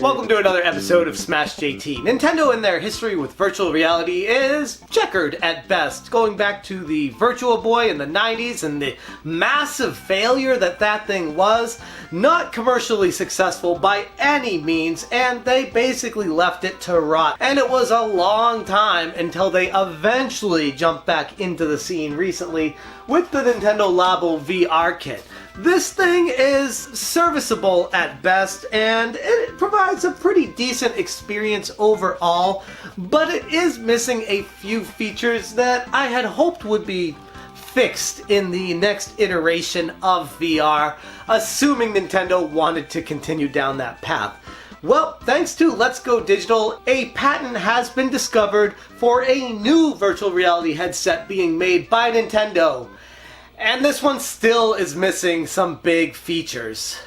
Welcome to another episode of Smash JT. Nintendo in their history with virtual reality is checkered at best, going back to the Virtual Boy in the 90s and the massive failure that thing was. Not commercially successful by any means, and they basically left it to rot. And it was a long time until they eventually jumped back into the scene recently with the Nintendo Labo VR kit. This thing is serviceable at best, and it provides a pretty decent experience overall, but it is missing a few features that I had hoped would be fixed in the next iteration of VR, assuming Nintendo wanted to continue down that path. Well, thanks to Let's Go Digital, a patent has been discovered for a new virtual reality headset being made by Nintendo. And this one still is missing some big features.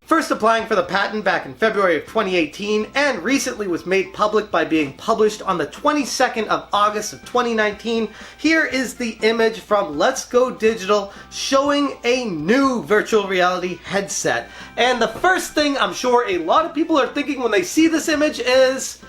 First applying for the patent back in February of 2018, and recently was made public by being published on the 22nd of August of 2019, here is the image from Let's Go Digital showing a new virtual reality headset. And the first thing I'm sure a lot of people are thinking when they see this image is,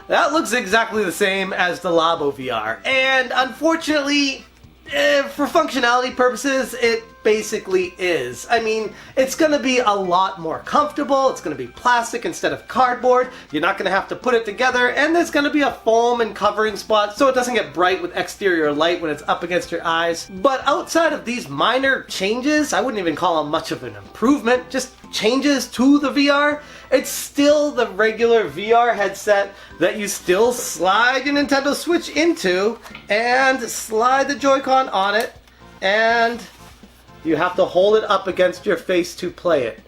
that looks exactly the same as the Labo VR. And unfortunately, for functionality purposes, it basically is. I mean, it's going to be a lot more comfortable, it's going to be plastic instead of cardboard, you're not going to have to put it together, and there's going to be a foam and covering spot so it doesn't get bright with exterior light when it's up against your eyes. But outside of these minor changes, I wouldn't even call them much of an improvement, just changes to the VR, it's still the regular VR headset that you still slide your Nintendo Switch into and slide the Joy-Con on it, and you have to hold it up against your face to play it.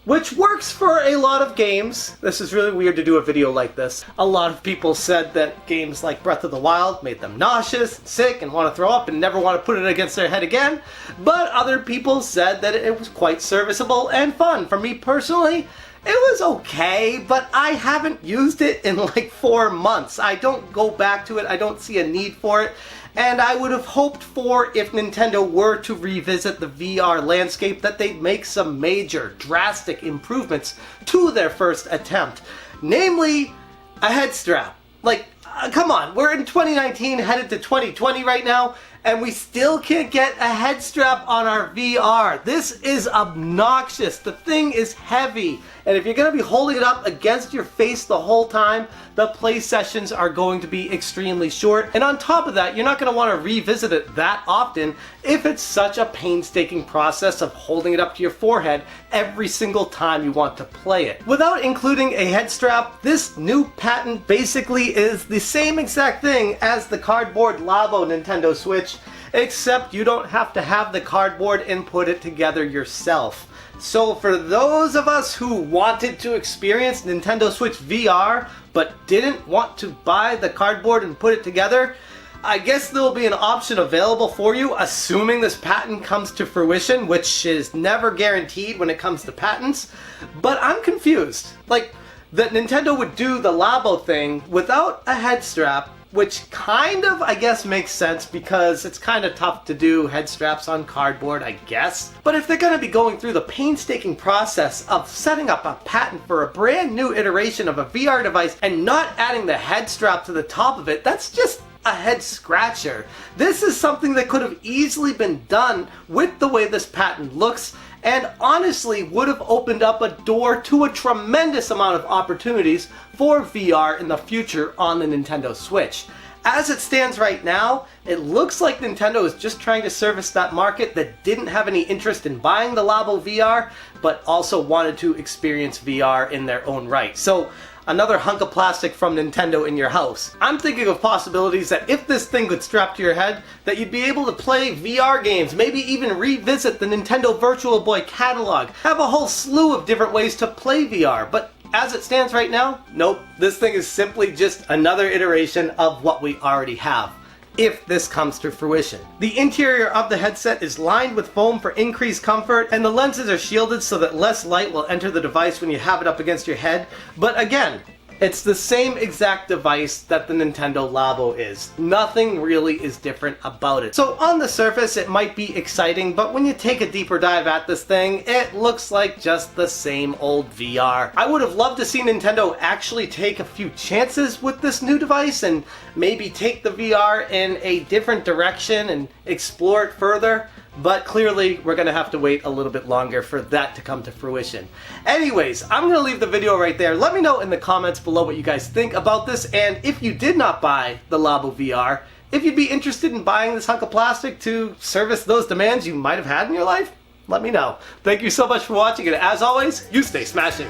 Which works for a lot of games. This is really weird to do a video like this. A lot of people said that games like Breath of the Wild made them nauseous, sick, and want to throw up and never want to put it against their head again. But other people said that it was quite serviceable and fun. For me personally, it was okay, but I haven't used it in like 4 months. I don't go back to it, I don't see a need for it. And I would have hoped for, if Nintendo were to revisit the VR landscape, that they'd make some major, drastic improvements to their first attempt. Namely, a head strap. Like, come on, we're in 2019, headed to 2020 right now, and we still can't get a head strap on our VR. This is obnoxious. The thing is heavy, and if you're going to be holding it up against your face the whole time, the play sessions are going to be extremely short. And on top of that, you're not going to want to revisit it that often if it's such a painstaking process of holding it up to your forehead every single time you want to play it. Without including a head strap, this new patent basically is the same exact thing as the cardboard Labo Nintendo Switch, except you don't have to have the cardboard and put it together yourself. So for those of us who wanted to experience Nintendo Switch VR but didn't want to buy the cardboard and put it together, I guess there will be an option available for you, assuming this patent comes to fruition, which is never guaranteed when it comes to patents. But I'm confused. Like, that Nintendo would do the Labo thing without a head strap, which kind of, I guess, makes sense because it's kind of tough to do head straps on cardboard, I guess. But if they're going to be going through the painstaking process of setting up a patent for a brand new iteration of a VR device and not adding the head strap to the top of it, that's just a head scratcher. This is something that could have easily been done with the way this patent looks, and honestly would have opened up a door to a tremendous amount of opportunities for VR in the future on the Nintendo Switch. As it stands right now, it looks like Nintendo is just trying to service that market that didn't have any interest in buying the Labo VR, but also wanted to experience VR in their own right. So, another hunk of plastic from Nintendo in your house. I'm thinking of possibilities that if this thing could strap to your head, that you'd be able to play VR games, maybe even revisit the Nintendo Virtual Boy catalog, have a whole slew of different ways to play VR, but as it stands right now, nope, this thing is simply just another iteration of what we already have, if this comes to fruition. The interior of the headset is lined with foam for increased comfort, and the lenses are shielded so that less light will enter the device when you have it up against your head. But again, It's the same exact device that the Nintendo Labo is. Nothing really is different about it. So on the surface, it might be exciting, but when you take a deeper dive at this thing, it looks like just the same old VR. I would have loved to see Nintendo actually take a few chances with this new device and maybe take the VR in a different direction and explore it further. But clearly, we're going to have to wait a little bit longer for that to come to fruition. Anyways, I'm going to leave the video right there. Let me know in the comments below what you guys think about this, and if you did not buy the Labo VR, if you'd be interested in buying this hunk of plastic to service those demands you might have had in your life, let me know. Thank you so much for watching, and as always, you stay smashing.